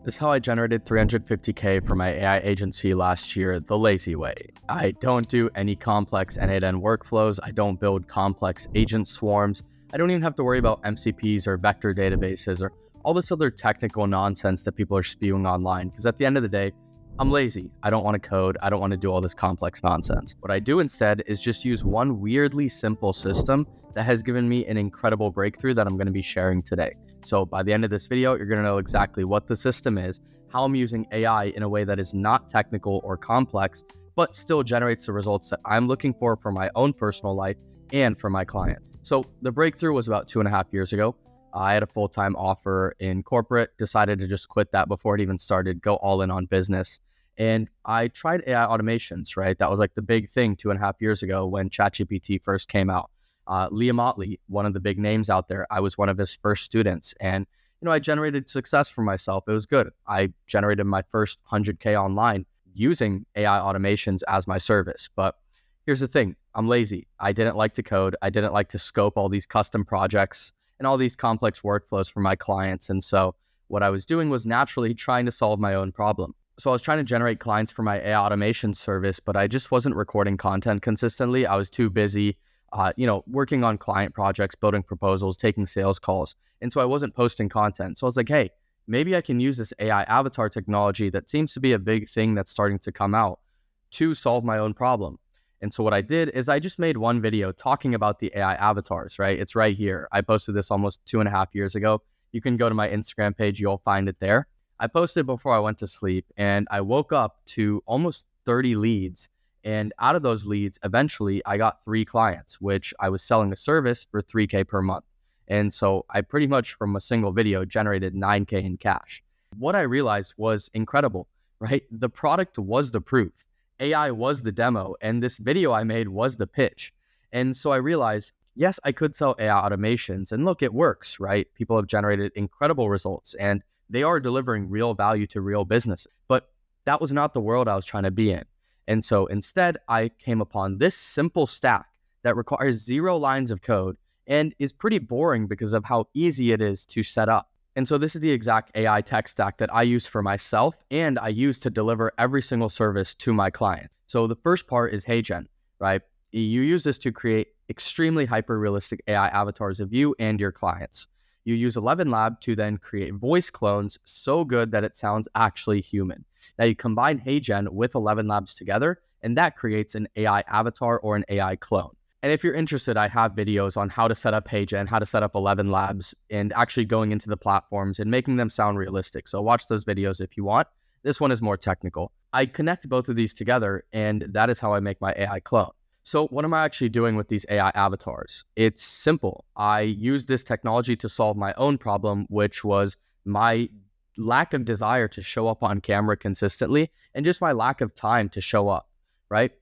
This is how I generated $350K for my AI agency last year, the lazy way. I don't do any complex N8N workflows. I don't build complex agent swarms. I don't even have to worry about MCPs or vector databases or all this other technical nonsense that people are spewing online. Because at the end of the day, I'm lazy. I don't want to code. I don't want to do all this complex nonsense. What I do instead is just use one weirdly simple system that has given me an incredible breakthrough that I'm going to be sharing today. So by the end of this video, you're going to know exactly what the system is, how I'm using AI in a way that is not technical or complex, but still generates the results that I'm looking for my own personal life and for my clients. So the breakthrough was about 2.5 years ago. I had a full-time offer in corporate, decided to just quit that before it even started, go all in on business. And I tried AI automations, right? That was like the big thing 2.5 years ago when ChatGPT first came out. Leah Motley, one of the big names out there, I was one of his first students. And, I generated success for myself. It was good. I generated my first 100K online using AI automations as my service. But here's the thing. I'm lazy. I didn't like to code. I didn't like to scope all these custom projects and all these complex workflows for my clients. And so what I was doing was naturally trying to solve my own problem. So I was trying to generate clients for my AI automation service, but I just wasn't recording content consistently. I was too busy working on client projects, building proposals, taking sales calls. And so I wasn't posting content. So I was like, hey, maybe I can use this AI avatar technology that seems to be a big thing that's starting to come out to solve my own problem. And so what I did is I just made one video talking about the AI avatars, right? It's right here. I posted this almost 2.5 years ago. You can go to my Instagram page. You'll find it there. I posted before I went to sleep and I woke up to almost 30 leads. And out of those leads, eventually I got 3 clients, which I was selling a service for $3K per month. And so I pretty much from a single video generated $9K in cash. What I realized was incredible, right? The product was the proof. AI was the demo. And this video I made was the pitch. And so I realized, yes, I could sell AI automations. And look, it works, right? People have generated incredible results and they are delivering real value to real businesses. But that was not the world I was trying to be in. And so instead, I came upon this simple stack that requires 0 lines of code and is pretty boring because of how easy it is to set up. And so this is the exact AI tech stack that I use for myself and I use to deliver every single service to my client. So the first part is HeyGen, right? You use this to create extremely hyper-realistic AI avatars of you and your clients. You use ElevenLab to then create voice clones so good that it sounds actually human. Now you combine HeyGen with ElevenLabs together, and that creates an AI avatar or an AI clone. And if you're interested, I have videos on how to set up HeyGen, how to set up ElevenLabs, and actually going into the platforms and making them sound realistic. So watch those videos if you want. This one is more technical. I connect both of these together, and that is how I make my AI clone. So what am I actually doing with these AI avatars? It's simple. I use this technology to solve my own problem, which was my lack of desire to show up on camera consistently and just my lack of time to show up, right?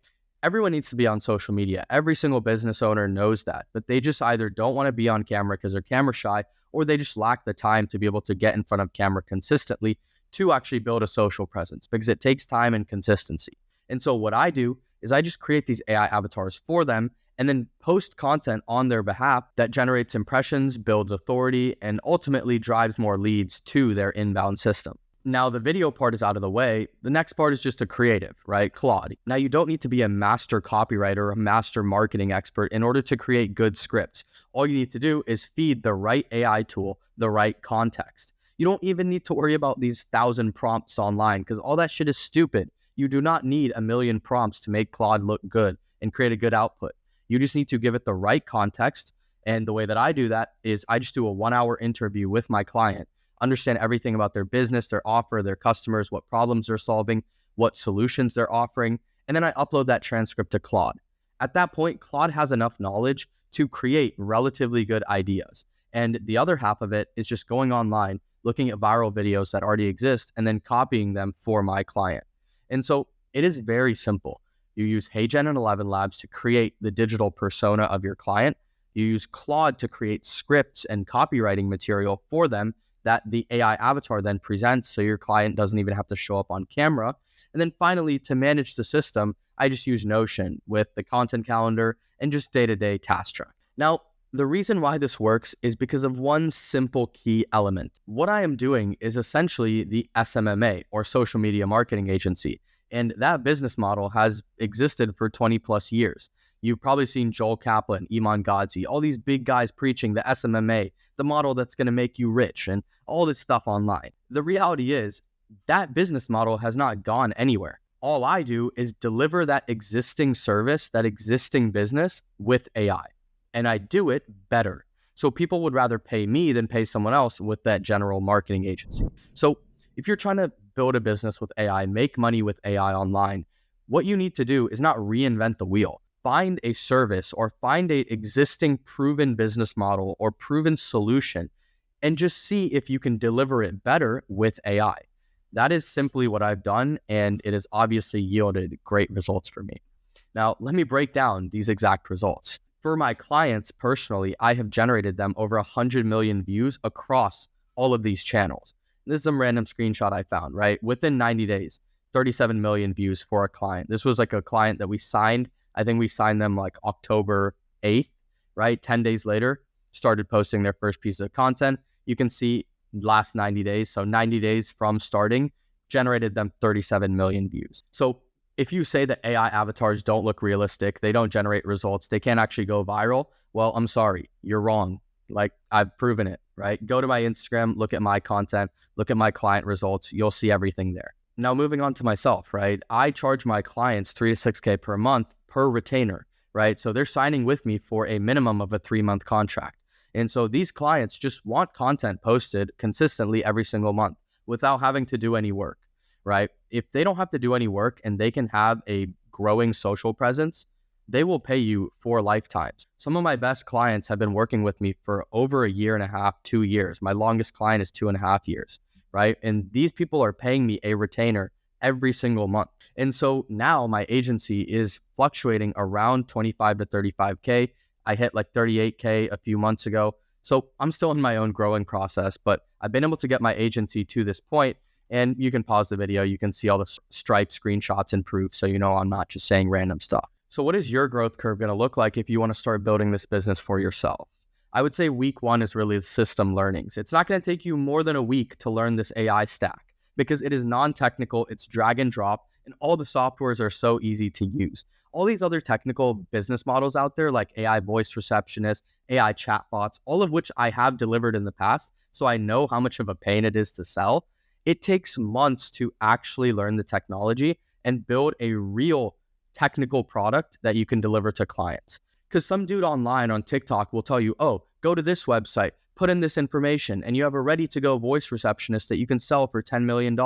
Everyone needs to be on social media. Every single business owner knows that, but they just either don't want to be on camera because they're camera shy, or they just lack the time to be able to get in front of camera consistently to actually build a social presence because it takes time and consistency. And so what I do is I just create these AI avatars for them and then post content on their behalf that generates impressions, builds authority, and ultimately drives more leads to their inbound system. Now, the video part is out of the way. The next part is just a creative, right? Claude. Now, you don't need to be a master copywriter or a master marketing expert in order to create good scripts. All you need to do is feed the right AI tool the right context. You don't even need to worry about these 1,000 prompts online because all that shit is stupid. You do not need 1 million prompts to make Claude look good and create a good output. You just need to give it the right context. And the way that I do that is I just do a 1-hour interview with my client, understand everything about their business, their offer, their customers, what problems they're solving, what solutions they're offering. And then I upload that transcript to Claude. At that point, Claude has enough knowledge to create relatively good ideas. And the other half of it is just going online, looking at viral videos that already exist, and then copying them for my client. And so it is very simple. You use HeyGen and ElevenLabs to create the digital persona of your client. You use Claude to create scripts and copywriting material for them that the AI avatar then presents so your client doesn't even have to show up on camera. And then finally, to manage the system, I just use Notion with the content calendar and just day-to-day task track. Now, The reason why this works is because of one simple key element. What I am doing is essentially the SMMA, or social media marketing agency, and that business model has existed for 20 plus years. You've probably seen Joel Kaplan, Iman Gadzhi, all these big guys preaching the SMMA, the model that's going to make you rich, and all this stuff online. The reality is that business model has not gone anywhere. All I do is deliver that existing service, that existing business with AI. And I do it better. So people would rather pay me than pay someone else with that general marketing agency. So if you're trying to build a business with AI, make money with AI online, what you need to do is not reinvent the wheel. Find a service or find a existing proven business model or proven solution and just see if you can deliver it better with AI. That is simply what I've done, and it has obviously yielded great results for me. Now, let me break down these exact results. For my clients personally, I have generated them over 100 million views across all of these channels. This is some random screenshot I found, right? Within 90 days, 37 million views for a client. This was like a client that we signed. I think we signed them like October 8th, right? 10 days later, started posting their first piece of content. You can see last 90 days. So 90 days from starting generated them 37 million views. So if you say that AI avatars don't look realistic, they don't generate results, they can't actually go viral, well, I'm sorry, you're wrong. Like, I've proven it, right? Go to my Instagram, look at my content, look at my client results, you'll see everything there. Now, moving on to myself, right? I charge my clients 3 to 6K per month per retainer, right? So they're signing with me for a minimum of a 3-month contract. And so these clients just want content posted consistently every single month without having to do any work, right? If they don't have to do any work and they can have a growing social presence, they will pay you for lifetimes. Some of my best clients have been working with me for over 1.5 years, 2 years. My longest client is 2.5 years, right? And these people are paying me a retainer every single month. And so now my agency is fluctuating around 25 to 35K. I hit like 38K a few months ago. So I'm still in my own growing process, but I've been able to get my agency to this point. And you can pause the video. You can see all the Stripe screenshots and proof. So you know I'm not just saying random stuff. So what is your growth curve going to look like if you want to start building this business for yourself? I would say week 1 is really the system learnings. It's not going to take you more than a week to learn this AI stack because it is non-technical, it's drag and drop, and all the softwares are so easy to use. All these other technical business models out there like AI voice receptionist, AI chatbots, all of which I have delivered in the past, so I know how much of a pain it is to sell. It takes months to actually learn the technology and build a real technical product that you can deliver to clients. Because some dude online on TikTok will tell you, oh, go to this website, put in this information, and you have a ready-to-go voice receptionist that you can sell for $10 million.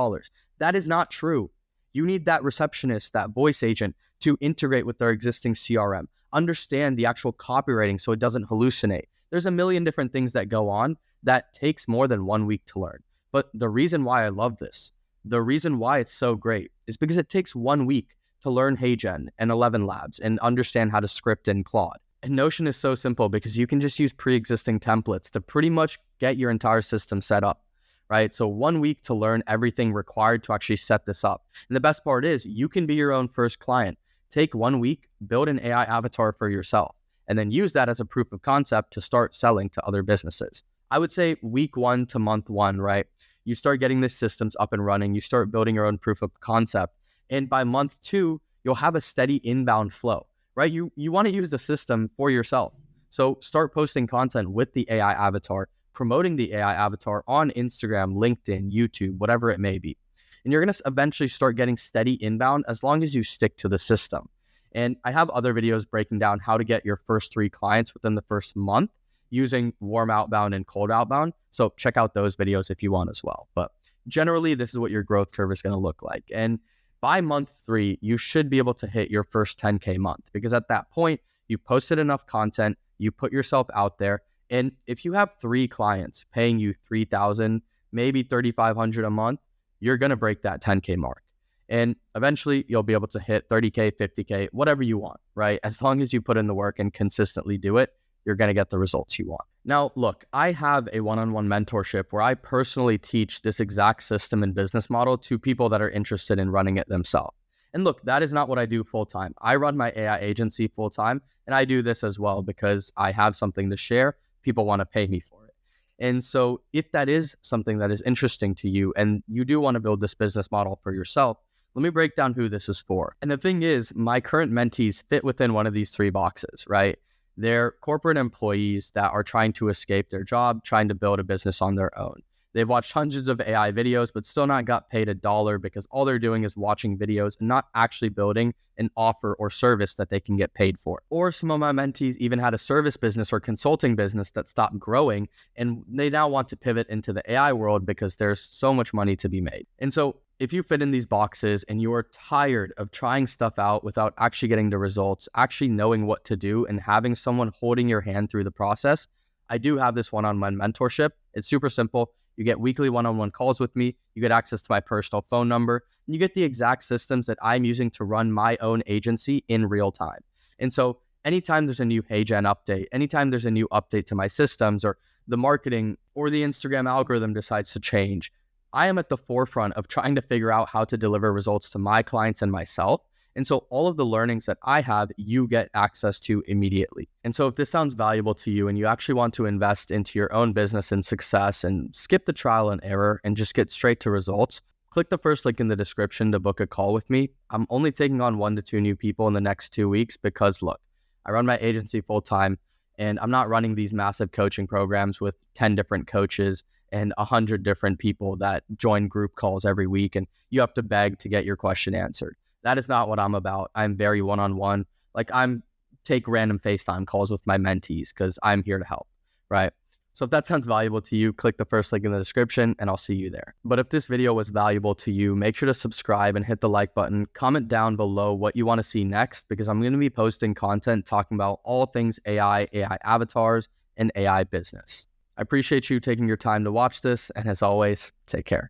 That is not true. You need that receptionist, that voice agent, to integrate with their existing CRM, understand the actual copywriting so it doesn't hallucinate. There's a million different things that go on that takes more than 1 week to learn. But the reason why I love this, the reason why it's so great is because it takes 1 week to learn HeyGen and 11 Labs and understand how to script in Claude. And Notion is so simple because you can just use pre-existing templates to pretty much get your entire system set up, right? So 1 week to learn everything required to actually set this up. And the best part is you can be your own first client. Take 1 week, build an AI avatar for yourself, and then use that as a proof of concept to start selling to other businesses. I would say week 1 to month 1, right? You start getting the systems up and running. You start building your own proof of concept. And by month 2, you'll have a steady inbound flow, right? You want to use the system for yourself. So start posting content with the AI avatar, promoting the AI avatar on Instagram, LinkedIn, YouTube, whatever it may be. And you're going to eventually start getting steady inbound as long as you stick to the system. And I have other videos breaking down how to get your first 3 clients within the first month using warm outbound and cold outbound. So check out those videos if you want as well. But generally, this is what your growth curve is going to look like. And by month 3, you should be able to hit your first 10K month because at that point, you posted enough content, you put yourself out there. And if you have 3 clients paying you $3,000, maybe $3,500 a month, you're going to break that 10K mark. And eventually you'll be able to hit 30K, 50K, whatever you want, right? As long as you put in the work and consistently do it, you're going to get the results you want. Now, look, I have a one-on-one mentorship where I personally teach this exact system and business model to people that are interested in running it themselves. And look, that is not what I do full time. I run my AI agency full time, and I do this as well because I have something to share. People want to pay me for it. And so if that is something that is interesting to you and you do want to build this business model for yourself, let me break down who this is for. And the thing is, my current mentees fit within one of these three boxes, right? They're corporate employees that are trying to escape their job, trying to build a business on their own. They've watched hundreds of AI videos, but still not got paid $1 because all they're doing is watching videos and not actually building an offer or service that they can get paid for. Or some of my mentees even had a service business or consulting business that stopped growing, and they now want to pivot into the AI world because there's so much money to be made. And so if you fit in these boxes and you are tired of trying stuff out without actually getting the results, actually knowing what to do and having someone holding your hand through the process, I do have this one-on-one mentorship. It's super simple. You get weekly one-on-one calls with me. You get access to my personal phone number. And you get the exact systems that I'm using to run my own agency in real time. And so anytime there's a new HeyGen update, anytime there's a new update to my systems or the marketing or the Instagram algorithm decides to change, I am at the forefront of trying to figure out how to deliver results to my clients and myself. And so all of the learnings that I have, you get access to immediately. And so if this sounds valuable to you and you actually want to invest into your own business and success and skip the trial and error and just get straight to results, click the first link in the description to book a call with me. I'm only taking on 1 to 2 new people in the next 2 weeks because look, I run my agency full time and I'm not running these massive coaching programs with 10 different coaches and 100 different people that join group calls every week and you have to beg to get your question answered. That is not what I'm about. I'm very one-on-one. Like I'm take random FaceTime calls with my mentees because I'm here to help, right? So if that sounds valuable to you, click the first link in the description and I'll see you there. But if this video was valuable to you, make sure to subscribe and hit the like button. Comment down below what you want to see next because I'm going to be posting content talking about all things AI, AI avatars, and AI business. I appreciate you taking your time to watch this, and as always, take care.